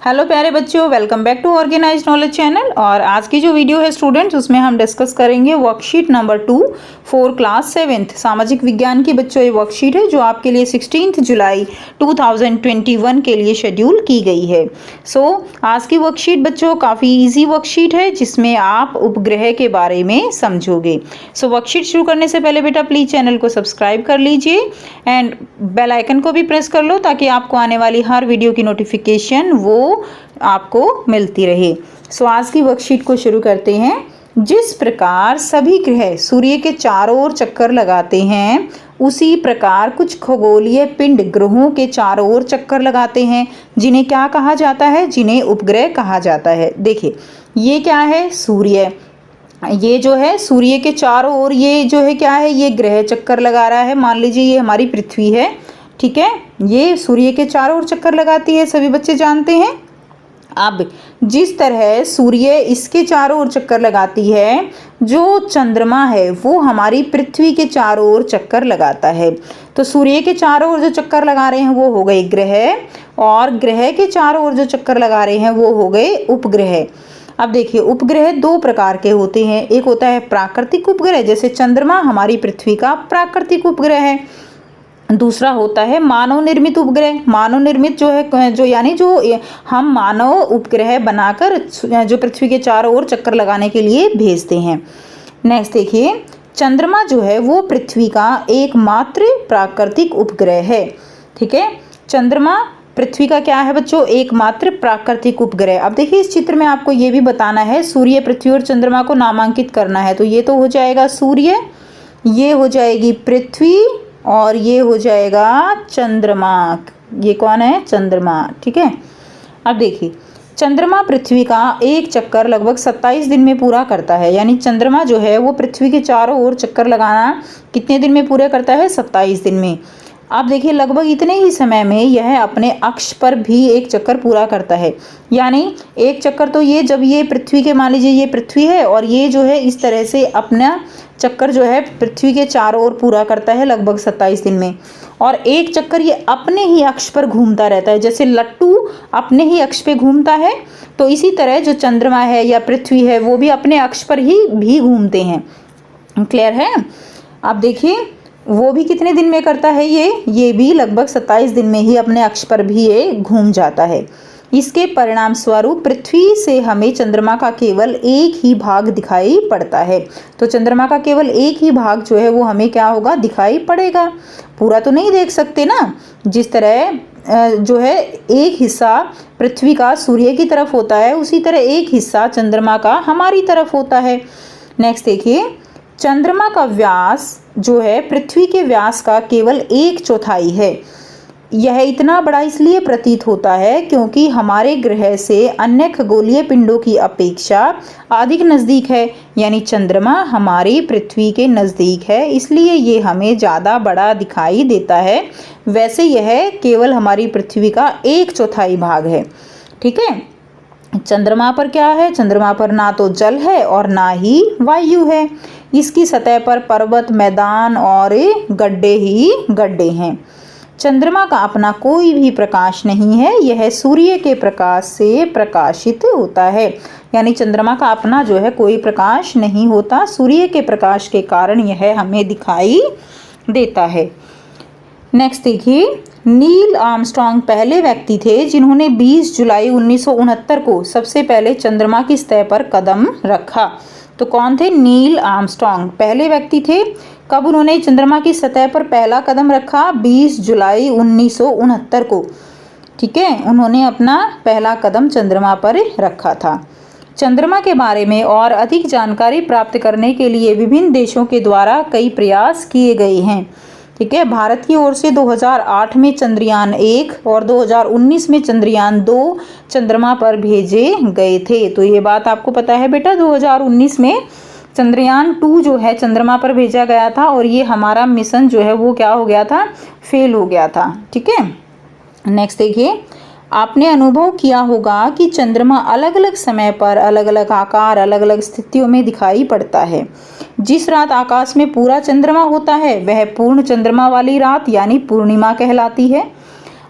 Hello प्यारे बच्चों, welcome back to organised knowledge channel. और आज की जो वीडियो है स्टूडेंट्स, उसमें हम डिस्कस करेंगे worksheet number 2 for class 7th सामाजिक विज्ञान की। बच्चों ये वर्कशीट है जो आपके लिए 16 जुलाई 2021 के लिए शेड्यूल की गई है। आज की वर्कशीट बच्चों काफ़ी इजी वर्कशीट है जिसमें आप उपग्रह के बारे में समझोगे। वर्कशीट शुरू करने से पहले बेटा प्लीज़ चैनल को सब्सक्राइब कर लीजिए एंड बेल आइकन को भी प्रेस कर लो ताकि आपको आने वाली हर वीडियो की नोटिफिकेशन वो आपको मिलती रहे। आज की वर्कशीट को शुरू करते हैं। जिस प्रकार सभी ग्रह सूर्य के चारों ओर चक्कर लगाते हैं, उसी प्रकार कुछ खगोलीय पिंड ग्रहों के चारों ओर चक्कर लगाते हैं, जिन्हें क्या कहा जाता है? जिन्हें उपग्रह कहा जाता है। देखिए ये क्या है? सूर्य। ये जो है सूर्य के चारों ओर ये जो है क्या है? ये ग्रह चक्कर लगा रहा है। मान लीजिए ये हमारी पृथ्वी है, ठीक है। ये सूर्य के चारों ओर चक्कर लगाती है, सभी बच्चे जानते हैं। अब जिस तरह सूर्य इसके चारों ओर चक्कर लगाती है, जो चंद्रमा है वो हमारी पृथ्वी के चारों ओर चक्कर लगाता है। तो सूर्य के चारों ओर जो चक्कर लगा रहे हैं वो हो गए ग्रह, और ग्रह के चारों ओर जो चक्कर लगा रहे हैं वो हो गए उपग्रह। अब देखिए उपग्रह दो प्रकार के होते हैं। एक होता है प्राकृतिक उपग्रह, जैसे चंद्रमा हमारी पृथ्वी का प्राकृतिक उपग्रह है। दूसरा होता है मानव निर्मित उपग्रह। मानव निर्मित जो है यानी जो हम मानव उपग्रह बनाकर जो पृथ्वी के चारों ओर चक्कर लगाने के लिए भेजते हैं। नेक्स्ट देखिए, चंद्रमा जो है वो पृथ्वी का एकमात्र प्राकृतिक उपग्रह है, ठीक है। चंद्रमा पृथ्वी का क्या है बच्चों? एकमात्र प्राकृतिक उपग्रह। अब देखिए इस चित्र में आपको ये भी बताना है, सूर्य, पृथ्वी और चंद्रमा को नामांकित करना है। तो ये तो हो जाएगा सूर्य, ये हो जाएगी पृथ्वी, और ये हो जाएगा चंद्रमा। ये कौन है? चंद्रमा, ठीक है। अब देखिए चंद्रमा पृथ्वी का एक चक्कर लगभग 27 दिन में पूरा करता है। यानी चंद्रमा जो है वो पृथ्वी के चारों ओर चक्कर लगाना कितने दिन में पूरा करता है? 27 दिन में। आप देखिए लगभग इतने ही समय में यह अपने अक्ष पर भी एक चक्कर पूरा करता है। यानी एक चक्कर तो ये जब ये पृथ्वी के, मान लीजिए ये पृथ्वी है और ये जो है इस तरह से अपना चक्कर जो है पृथ्वी के चारों ओर पूरा करता है लगभग 27 दिन में। और एक चक्कर ये अपने ही अक्ष पर घूमता रहता है, जैसे लट्टू अपने ही अक्ष पे घूमता है, तो इसी तरह जो चंद्रमा है या पृथ्वी है वो भी अपने अक्ष पर ही भी घूमते हैं। क्लियर है? अब देखिए वो भी कितने दिन में करता है? ये भी लगभग 27 दिन में ही अपने अक्ष पर भी ये घूम जाता है। इसके परिणाम स्वरूप पृथ्वी से हमें चंद्रमा का केवल एक ही भाग दिखाई पड़ता है। तो चंद्रमा का केवल एक ही भाग जो है वो हमें क्या होगा? दिखाई पड़ेगा। पूरा तो नहीं देख सकते ना। जिस तरह जो है एक हिस्सा पृथ्वी का सूर्य की तरफ होता है, उसी तरह एक हिस्सा चंद्रमा का हमारी तरफ होता है। नेक्स्ट देखिए, चंद्रमा का व्यास जो है पृथ्वी के व्यास का केवल 1/4 है। यह इतना बड़ा इसलिए प्रतीत होता है क्योंकि हमारे ग्रह से अन्य खगोलीय पिंडों की अपेक्षा अधिक नज़दीक है। यानी चंद्रमा हमारी पृथ्वी के नज़दीक है, इसलिए ये हमें ज़्यादा बड़ा दिखाई देता है। वैसे यह केवल हमारी पृथ्वी का 1/4 भाग है, ठीक है। चंद्रमा पर क्या है? चंद्रमा पर ना तो जल है और ना ही वायु है। इसकी सतह पर पर्वत, मैदान और गड्ढे ही गड्ढे हैं। चंद्रमा का अपना कोई भी प्रकाश नहीं है, यह सूर्य के प्रकाश से प्रकाशित होता है। यानी चंद्रमा का अपना जो है कोई प्रकाश नहीं होता, सूर्य के प्रकाश के कारण यह हमें दिखाई देता है। नेक्स्ट देखिए, नील आर्मस्ट्रॉन्ग पहले व्यक्ति थे जिन्होंने 20 जुलाई 1969 को सबसे पहले चंद्रमा की सतह पर कदम रखा। तो कौन थे? नील आर्मस्ट्रॉन्ग पहले व्यक्ति थे। कब उन्होंने चंद्रमा की सतह पर पहला कदम रखा? 20 जुलाई 1969 को, ठीक है। उन्होंने अपना पहला कदम चंद्रमा पर रखा था। चंद्रमा के बारे में और अधिक जानकारी प्राप्त करने के लिए विभिन्न देशों के द्वारा कई प्रयास किए गए हैं, ठीक है। भारत की ओर से 2008 में चंद्रयान 1 और 2019 में चंद्रयान 2 चंद्रमा पर भेजे गए थे। तो ये बात आपको पता है बेटा, 2019 में चंद्रयान 2 जो है चंद्रमा पर भेजा गया था, और ये हमारा मिशन जो है वो क्या हो गया था? फेल हो गया था, ठीक है। नेक्स्ट देखिए, आपने अनुभव किया होगा कि चंद्रमा अलग अलग समय पर अलग अलग आकार, अलग अलग स्थितियों में दिखाई पड़ता है। जिस रात आकाश में पूरा चंद्रमा होता है वह पूर्ण चंद्रमा वाली रात यानी पूर्णिमा कहलाती है।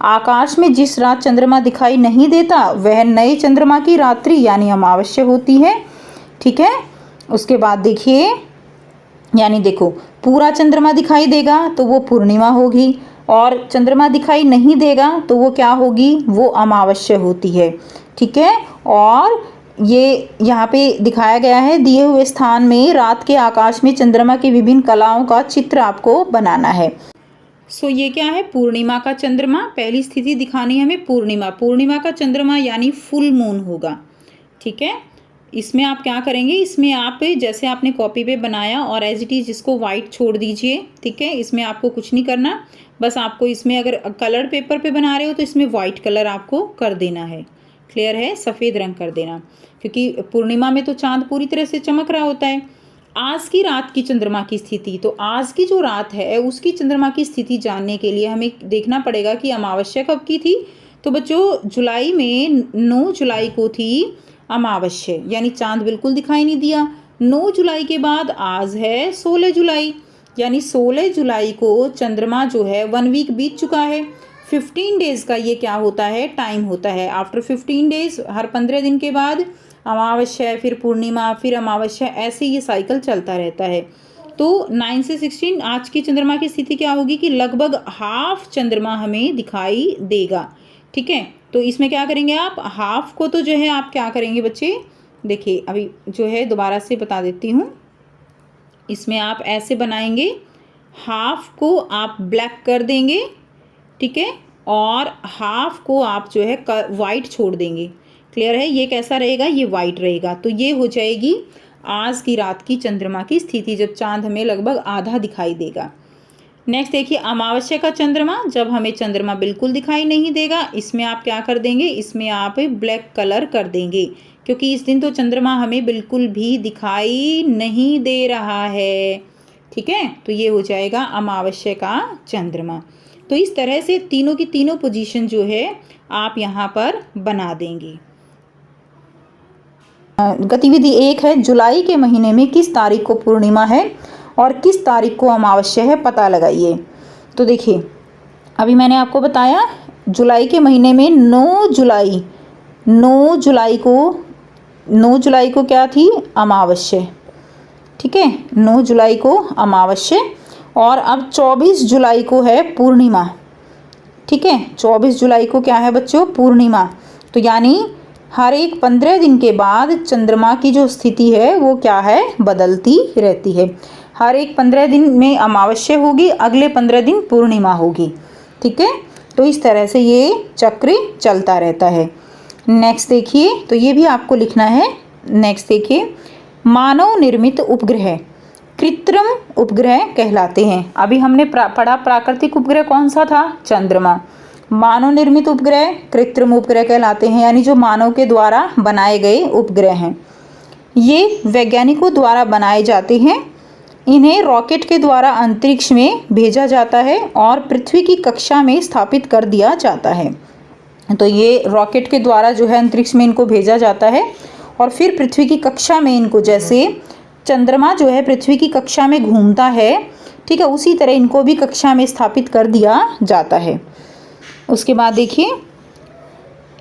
आकाश में जिस रात चंद्रमा दिखाई नहीं देता वह नए चंद्रमा की रात्रि यानी अमावस्या होती है। ठीक है, उसके बाद देखिए, यानी देखो पूरा चंद्रमा दिखाई देगा तो वो पूर्णिमा होगी, और चंद्रमा दिखाई नहीं देगा तो वो क्या होगी, वो अमावस्या होती है। ठीक है, और ये यहाँ पे दिखाया गया है, दिए हुए स्थान में रात के आकाश में चंद्रमा की विभिन्न कलाओं का चित्र आपको बनाना है। सो ये क्या है, पूर्णिमा का चंद्रमा। पहली स्थिति दिखानी है हमें पूर्णिमा। पूर्णिमा का चंद्रमा यानी फुल मून होगा। ठीक है, इसमें आप क्या करेंगे, इसमें आप जैसे आपने कॉपी पे बनाया और एज इट इज़ इसको वाइट छोड़ दीजिए। ठीक है, इसमें आपको कुछ नहीं करना, बस आपको इसमें अगर कलर पेपर पे बना रहे हो तो इसमें वाइट कलर आपको कर देना है। क्लियर है, सफ़ेद रंग कर देना, क्योंकि पूर्णिमा में तो चांद पूरी तरह से चमक रहा होता है। आज की रात की चंद्रमा की स्थिति, तो आज की जो रात है उसकी चंद्रमा की स्थिति जानने के लिए हमें देखना पड़ेगा कि अमावस्या कब की थी। तो बच्चों जुलाई में 9 जुलाई को थी अमावस्या, यानी चांद बिल्कुल दिखाई नहीं दिया। 9 जुलाई के बाद आज है 16 जुलाई, यानी 16 जुलाई को चंद्रमा जो है 1 वीक बीत चुका है। 15 डेज़ का ये क्या होता है, टाइम होता है। आफ्टर 15 डेज़, हर 15 दिन के बाद अमावस्या, फिर पूर्णिमा, फिर अमावस्या, ऐसे ये साइकिल चलता रहता है। तो 9 से 16 आज की चंद्रमा की स्थिति क्या होगी कि लगभग हाफ चंद्रमा हमें दिखाई देगा। ठीक है, तो इसमें क्या करेंगे आप, हाफ को तो जो है आप क्या करेंगे बच्चे, देखिए अभी जो है दोबारा से बता देती हूँ। इसमें आप ऐसे बनाएंगे, हाफ को आप ब्लैक कर देंगे। ठीक है, और हाफ को आप जो है वाइट छोड़ देंगे। क्लियर है, ये कैसा रहेगा, ये वाइट रहेगा। तो ये हो जाएगी आज की रात की चंद्रमा की स्थिति, जब चांद हमें लगभग आधा दिखाई देगा। नेक्स्ट देखिए, अमावस्या का चंद्रमा, जब हमें चंद्रमा बिल्कुल दिखाई नहीं देगा, इसमें आप क्या कर देंगे, इसमें आप ब्लैक कलर कर देंगे, क्योंकि इस दिन तो चंद्रमा हमें बिल्कुल भी दिखाई नहीं दे रहा है। ठीक है, तो ये हो जाएगा अमावस्या का चंद्रमा। तो इस तरह से तीनों की तीनों पोजीशन जो है आप यहाँ पर बना देंगे। गतिविधि 1 है, जुलाई के महीने में किस तारीख को पूर्णिमा है और किस तारीख को अमावस्या है, पता लगाइए। तो देखिए, अभी मैंने आपको बताया जुलाई के महीने में 9 जुलाई को क्या थी, अमावस्या। ठीक है, 9 जुलाई को अमावस्या, और अब 24 जुलाई को है पूर्णिमा। ठीक है, 24 जुलाई को क्या है बच्चों, पूर्णिमा। तो यानी हर एक 15 दिन के बाद चंद्रमा की जो स्थिति है वो क्या है, बदलती रहती है। हर एक 15 दिन में अमावस्या होगी, अगले 15 दिन पूर्णिमा होगी। ठीक है, तो इस तरह से ये चक्र चलता रहता है। नेक्स्ट देखिए, तो ये भी आपको लिखना है। नेक्स्ट देखिए, मानव निर्मित उपग्रह कृत्रिम उपग्रह कहलाते हैं। अभी हमने पढ़ा प्राकृतिक उपग्रह कौन सा था, चंद्रमा। मानव निर्मित उपग्रह कृत्रिम उपग्रह कहलाते हैं, यानी जो मानव के द्वारा बनाए गए उपग्रह हैं। ये वैज्ञानिकों द्वारा बनाए जाते हैं। इन्हें रॉकेट के द्वारा अंतरिक्ष में भेजा जाता है और पृथ्वी की कक्षा में स्थापित कर दिया जाता है। तो ये रॉकेट के द्वारा जो है अंतरिक्ष में इनको भेजा जाता है, और फिर पृथ्वी की कक्षा में इनको, जैसे चंद्रमा जो है पृथ्वी की कक्षा में घूमता है, ठीक है, उसी तरह इनको भी कक्षा में स्थापित कर दिया जाता है। उसके बाद देखिए,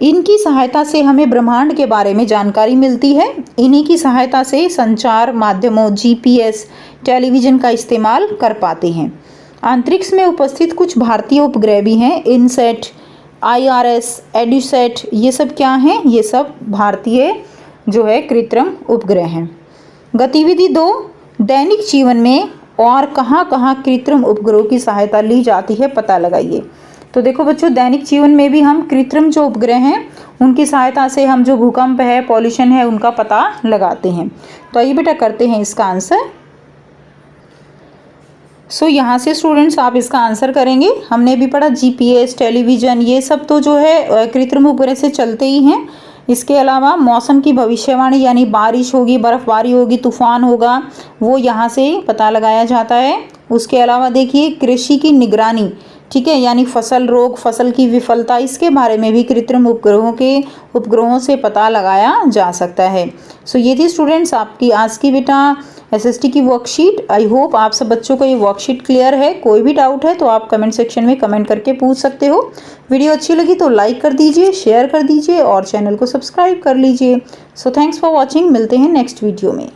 इनकी सहायता से हमें ब्रह्मांड के बारे में जानकारी मिलती है। इन्हीं की सहायता से संचार माध्यमों, जीपीएस, टेलीविज़न का इस्तेमाल कर पाते हैं। अंतरिक्ष में उपस्थित कुछ भारतीय उपग्रह भी हैं, इनसेट, आईआरएस, एड्यूसेट, ये सब क्या हैं, ये सब भारतीय जो है कृत्रिम उपग्रह हैं। गतिविधि 2, दैनिक जीवन में और कहाँ कहाँ कृत्रिम उपग्रहों की सहायता ली जाती है, पता लगाइए। तो देखो बच्चों, दैनिक जीवन में भी हम कृत्रिम जो उपग्रह हैं उनकी सहायता से हम जो भूकंप है, पॉल्यूशन है, उनका पता लगाते हैं। तो आइए बेटा करते हैं इसका आंसर। सो यहाँ से स्टूडेंट्स आप इसका आंसर करेंगे। हमने भी पढ़ा जीपीएस, टेलीविज़न, ये सब तो जो है कृत्रिम उपग्रह से चलते ही हैं। इसके अलावा मौसम की भविष्यवाणी, यानी बारिश होगी, बर्फबारी होगी, तूफान होगा, वो यहाँ से पता लगाया जाता है। उसके अलावा देखिए, कृषि की निगरानी, ठीक है, यानी फसल रोग, फसल की विफलता, इसके बारे में भी कृत्रिम उपग्रहों से पता लगाया जा सकता है। सो ये थी स्टूडेंट्स आपकी आज की बेटा एसएसटी की वर्कशीट। आई होप आप सब बच्चों को ये वर्कशीट क्लियर है। कोई भी डाउट है तो आप कमेंट सेक्शन में कमेंट करके पूछ सकते हो। वीडियो अच्छी लगी तो लाइक कर दीजिए, शेयर कर दीजिए और चैनल को सब्सक्राइब कर लीजिए। So thanks for watching. मिलते हैं नेक्स्ट वीडियो में।